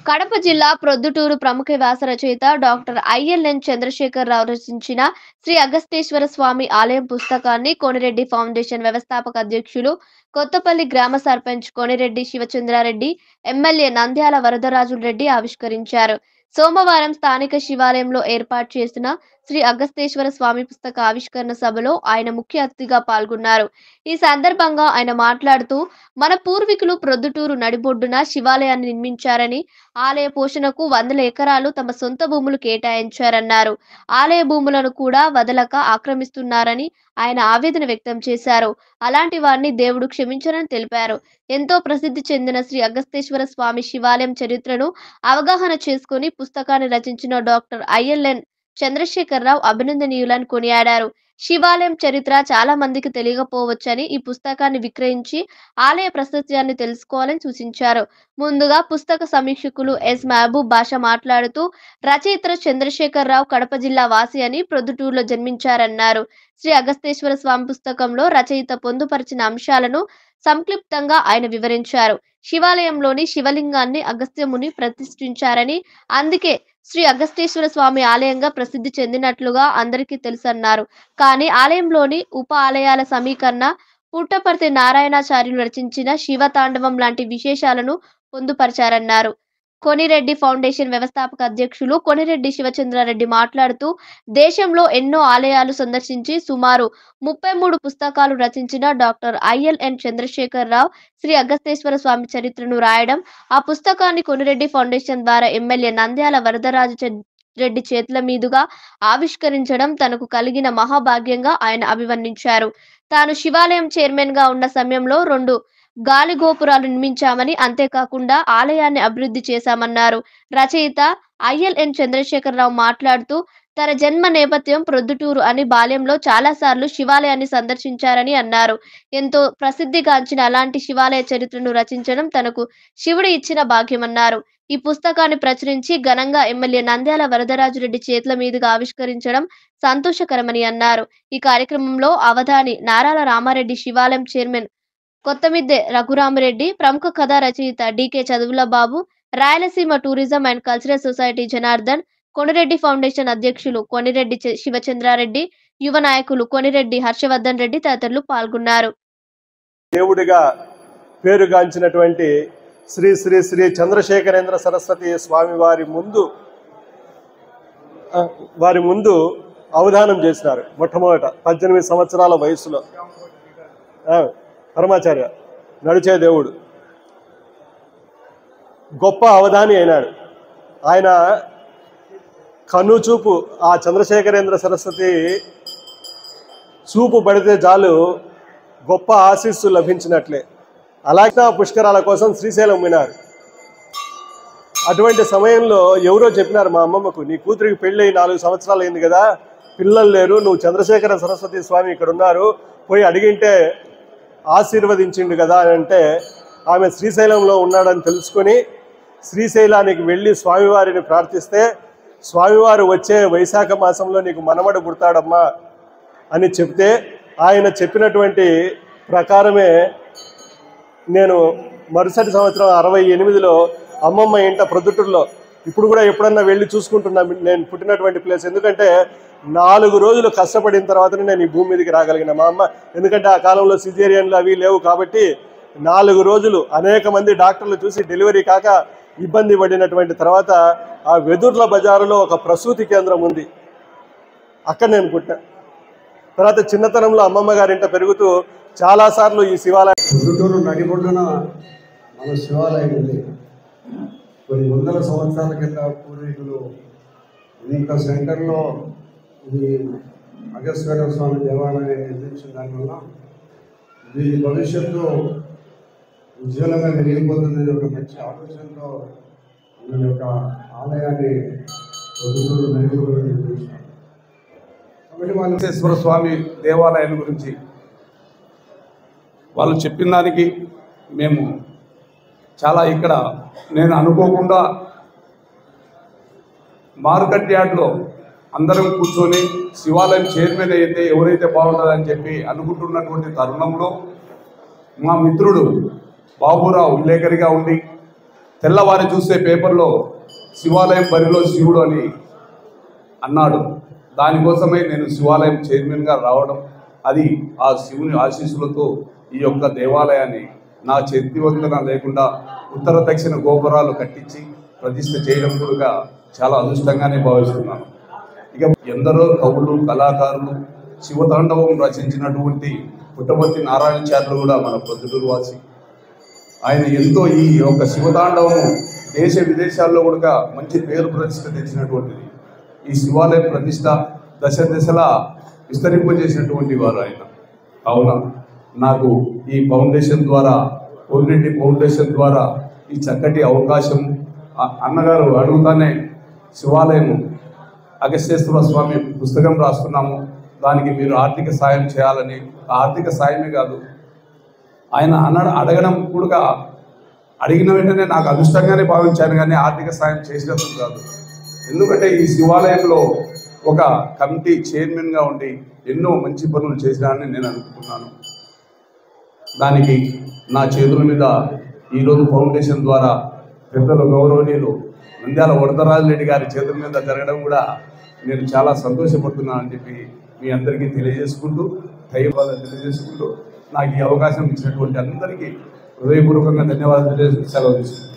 కడప జిల్లా ప్రొద్దుటూరు ప్రముఖ వ్యాస రచయిత డాక్టర్ ఐఎల్ఎన్ చంద్రశేఖరరావు రచించిన శ్రీ అగస్తేశ్వర స్వామి ఆలయం పుస్తకాన్ని కోనిరెడ్డి ఫౌండేషన్ వ్యవస్థాపక అధ్యక్షులు కొత్తపల్లి గ్రామ సర్పంచ్ కోనిరెడ్డి శివచంద్రారెడ్డి, ఎమ్మెల్యే నంద్యాల వరదరాజులరెడ్డి ఆవిష్కరించారు. సోమవారం స్థానిక శివాలయంలో ఏర్పాటు చేసిన శ్రీ అగస్తేశ్వర స్వామి పుస్తక ఆవిష్కరణ సభలో ఆయన ముఖ్య అతిథిగా పాల్గొన్నారు. ఈ సందర్భంగా ఆయన మాట్లాడుతూ, మన పూర్వీకులు ప్రొద్దుటూరు నడిబొడ్డున శివాలయాన్ని నిర్మించారని, ఆలయ పోషణకు వందల ఎకరాలు తమ సొంత భూములు కేటాయించారన్నారు. ఆలయ భూములను కూడా వదలక ఆక్రమిస్తున్నారని ఆయన ఆవేదన వ్యక్తం చేశారు. అలాంటి వారిని దేవుడు క్షమించరని తెలిపారు. ఎంతో ప్రసిద్ధి చెందిన శ్రీ అగస్తేశ్వర స్వామి శివాలయం చరిత్రను అవగాహన చేసుకుని పుస్తకాన్ని రచించిన డాక్టర్ ఐఎల్ఎన్ చంద్రశేఖరరావు అభినందనీయులని కొనియాడారు. శివాలయం చరిత్ర చాలా మందికి తెలియకపోవచ్చని ఈ పుస్తకాన్ని విక్రయించి ఆలయ ప్రశస్త్యాన్ని తెలుసుకోవాలని సూచించారు. ముందుగా పుస్తక సమీక్షకులు ఎస్ మహబూబ్ బాషా మాట్లాడుతూ, రచయిత చంద్రశేఖరరావు కడప జిల్లా వాసి అని, ప్రొద్దుటూరులో జన్మించారన్నారు. శ్రీ అగస్తేశ్వర స్వామి పుస్తకంలో రచయిత పొందుపరిచిన అంశాలను సంక్లిప్తంగా ఆయన వివరించారు. శివాలయంలోని శివలింగాన్ని అగస్త్యముని ప్రతిష్ఠించారని, అందుకే శ్రీ అగస్తేశ్వర స్వామి ఆలయంగా ప్రసిద్ధి చెందినట్లుగా అందరికీ తెలుసన్నారు. కానీ ఆలయంలోని ఉప ఆలయాల సమీకరణ, పుట్టపర్తి నారాయణాచార్యులు రచించిన శివతాండవం లాంటి విశేషాలను పొందుపరిచారన్నారు. కోనిరెడ్డి ఫౌండేషన్ వ్యవస్థాపక అధ్యక్షులు కోనిరెడ్డి శివచంద్రారెడ్డి మాట్లాడుతూ, దేశంలో ఎన్నో ఆలయాలు సందర్శించి సుమారు 33 పుస్తకాలు రచించిన డాక్టర్ ఐఎల్ఎన్ చంద్రశేఖరరావు శ్రీ అగస్తేశ్వర స్వామి చరిత్రను రాయడం, ఆ పుస్తకాన్ని కోనిరెడ్డి ఫౌండేషన్ ద్వారా ఎమ్మెల్యే నంద్యాల వరదరాజు రెడ్డి చేతుల మీదుగా ఆవిష్కరించడం తనకు కలిగిన మహాభాగ్యంగా ఆయన అభివర్ణించారు. తాను శివాలయం చైర్మన్ గా ఉన్న సమయంలో 2 గాలి గోపురాలు నిర్మించామని, అంతేకాకుండా ఆలయాన్ని అభివృద్ధి చేశామన్నారు. రచయిత ఐఎల్ఎన్ చంద్రశేఖరరావు మాట్లాడుతూ, తన జన్మ నేపథ్యం ప్రొద్దుటూరు అని, బాల్యంలో చాలాసార్లు శివాలయాన్ని సందర్శించారని అన్నారు. ఎంతో ప్రసిద్ధిగాంచిన అలాంటి శివాలయ చరిత్రను రచించడం తనకు శివుడు ఇచ్చిన భాగ్యమన్నారు. ఈ పుస్తకాన్ని ప్రచురించి ఘనంగా ఎమ్మెల్యే నంద్యాల వరదరాజురెడ్డి చేతుల మీదుగా ఆవిష్కరించడం సంతోషకరమని అన్నారు. ఈ కార్యక్రమంలో అవధాని నారాల రామారెడ్డి, శివాలయం చైర్మన్ కొత్తమిద్దె రఘురామరెడ్డి, ప్రముఖ కథా రచయిత DK Chaduvula Babu, Rayalaseema tourism and cultural society Janardhan, Konireddy foundation అధ్యక్షులు కోనిరెడ్డి శివచంద్రారెడ్డి, యువ నాయకులు కోనిరెడ్డి హర్షవర్ధన్ రెడ్డి తదితరులు పాల్గొన్నారు. దేవుడిగా పేరుగాంచినటువంటి శ్రీ శ్రీ శ్రీ చంద్రశేఖరేంద్ర సరస్వతి స్వామి వారి ముందు అవధానం చేసినారు. మొట్టమొదట 18 సంవత్సరాల వయసులో పరమాచార్య నడిచే దేవుడు గొప్ప అవధాని అయినాడు. ఆయన కన్నుచూపు ఆ చంద్రశేఖరేంద్ర సరస్వతి చూపు పడితే చాలు గొప్ప ఆశీస్సు లభించినట్లే. అలాగే పుష్కరాల కోసం శ్రీశైలం వినారు. అటువంటి సమయంలో ఎవరో చెప్పినారు మా అమ్మమ్మకు, నీ కూతురికి పెళ్ళి 4 సంవత్సరాలు అయింది కదా, పిల్లలు లేరు, నువ్వు చంద్రశేఖర సరస్వతి స్వామి ఇక్కడ ఉన్నారు, పోయి అడిగింటే ఆశీర్వదించిండు కదా అని అంటే, ఆమె శ్రీశైలంలో ఉన్నాడని తెలుసుకొని శ్రీశైలానికి వెళ్ళి స్వామివారిని ప్రార్థిస్తే, స్వామివారు వచ్చే వైశాఖ మాసంలో నీకు మనవడు పుడతాడమ్మా అని చెప్తే, ఆయన చెప్పినటువంటి ప్రకారమే నేను మరుసటి సంవత్సరం 68లో అమ్మమ్మ ఇంట ప్రొద్దుటూరులో, ఇప్పుడు కూడా ఎప్పుడన్నా వెళ్ళి చూసుకుంటున్నా నేను పుట్టినటువంటి ప్లేస్. ఎందుకంటే 4 రోజులు కష్టపడిన తర్వాతనే నేను ఈ భూమి మీదకి రాగలిగిన. మా అమ్మ, ఎందుకంటే ఆ కాలంలో సిజేరియన్లు అవి లేవు కాబట్టి 4 రోజులు అనేక మంది డాక్టర్లు చూసి డెలివరీ కాక ఇబ్బంది పడినటువంటి తర్వాత ఆ వెదుర్ల బజారులో ఒక ప్రసూతి కేంద్రం ఉంది, అక్కడ నేను పుట్టిన. తర్వాత చిన్నతనంలో అమ్మమ్మ గారింట పెరుగుతూ చాలాసార్లు ఈ శివాలయం ప్రొద్దుటూరు నడిబొడ్డున మన శివాలయం ఉంది. కొన్ని వందల సంవత్సరాల కింద పూర్వీకులు ఇంత సెంటర్లో ఈ అగస్తేశ్వర స్వామి దేవాలయాన్ని నిర్మించిన దానివల్ల ఇది భవిష్యత్తు ఉజ్వలంగా వెలిగిపోతుందని ఒక మంచి ఆలోచనతో ఈ యొక్క ఆలయాన్ని ప్రొద్దుటూరు నడిబొడ్డున నిర్మించారు. కాబట్టి అగస్తేశ్వర స్వామి దేవాలయం గురించి వాళ్ళు చెప్పిన దానికి మేము చాలా ఇక్కడ నేను అనుకోకుండా మార్కెట్ యార్డ్లో అందరం కూర్చొని శివాలయం చైర్మన్ అయితే ఎవరైతే బాగుంటుందని చెప్పి అనుకుంటున్నటువంటి తరుణంలో మా మిత్రుడు బాబురావు విలేకరిగా ఉండి తెల్లవారి చూస్తే పేపర్లో శివాలయం బరిలో శివుడు అని అన్నాడు. దానికోసమే నేను శివాలయం చైర్మన్గా రావడం, అది ఆ శివుని ఆశీస్సులతో ఈ యొక్క దేవాలయాన్ని నా చేతి వందన లేకుండా ఉత్తర దక్షిణ గోపురాలు కట్టించి ప్రతిష్ఠ చేయడం కూడా చాలా అదృష్టంగానే భావిస్తున్నాను. ఇక ఎందరో కవులు, కళాకారులు శివతాండవం రచించినటువంటి పుట్టపర్తి నారాయణచార్యులు కూడా మన ప్రొద్దుటూరు వాసి. ఆయన ఎంతో ఈ యొక్క శివతాండవము దేశ విదేశాల్లో కూడా మంచి పేరు ప్రతిష్ట తెచ్చినటువంటిది. ఈ శివాలయ ప్రతిష్ట దశ దశలా విస్తరింపజేసినటువంటి వారు ఆయన. కావున నాకు ఈ ఫౌండేషన్ ద్వారా, కోమిరెడ్డి ఫౌండేషన్ ద్వారా ఈ చక్కటి అవకాశం, అన్నగారు అడుగుతానే శివాలయము అగస్త్యేశ్వర స్వామి పుస్తకం రాస్తున్నాము, దానికి మీరు ఆర్థిక సాయం చేయాలని. ఆర్థిక సాయమే కాదు, ఆయన అడగడం కూడా అడిగిన వెంటనే నాకు అదృష్టంగానే భావించాను, కానీ ఆర్థిక సాయం చేసినప్పుడు కాదు. ఎందుకంటే ఈ శివాలయంలో ఒక కమిటీ చైర్మన్గా ఉండి ఎన్నో మంచి పనులు చేసినారని నేను అనుకుంటున్నాను. దానికి నా చేతుల మీద ఈరోజు ఫౌండేషన్ ద్వారా పెద్దలు గౌరవనీయులు నంద్యాల వరదరాజు రెడ్డి గారి చేతుల మీద జరగడం కూడా నేను చాలా సంతోషపడుతున్నానని చెప్పి మీ అందరికీ తెలియజేసుకుంటూ, ధన్యవాదాలు తెలియజేసుకుంటూ, నాకు ఈ అవకాశం ఇచ్చినటువంటి అందరికీ హృదయపూర్వకంగా ధన్యవాదాలు తెలియజేసి సెలవు తీసుకుంటాను.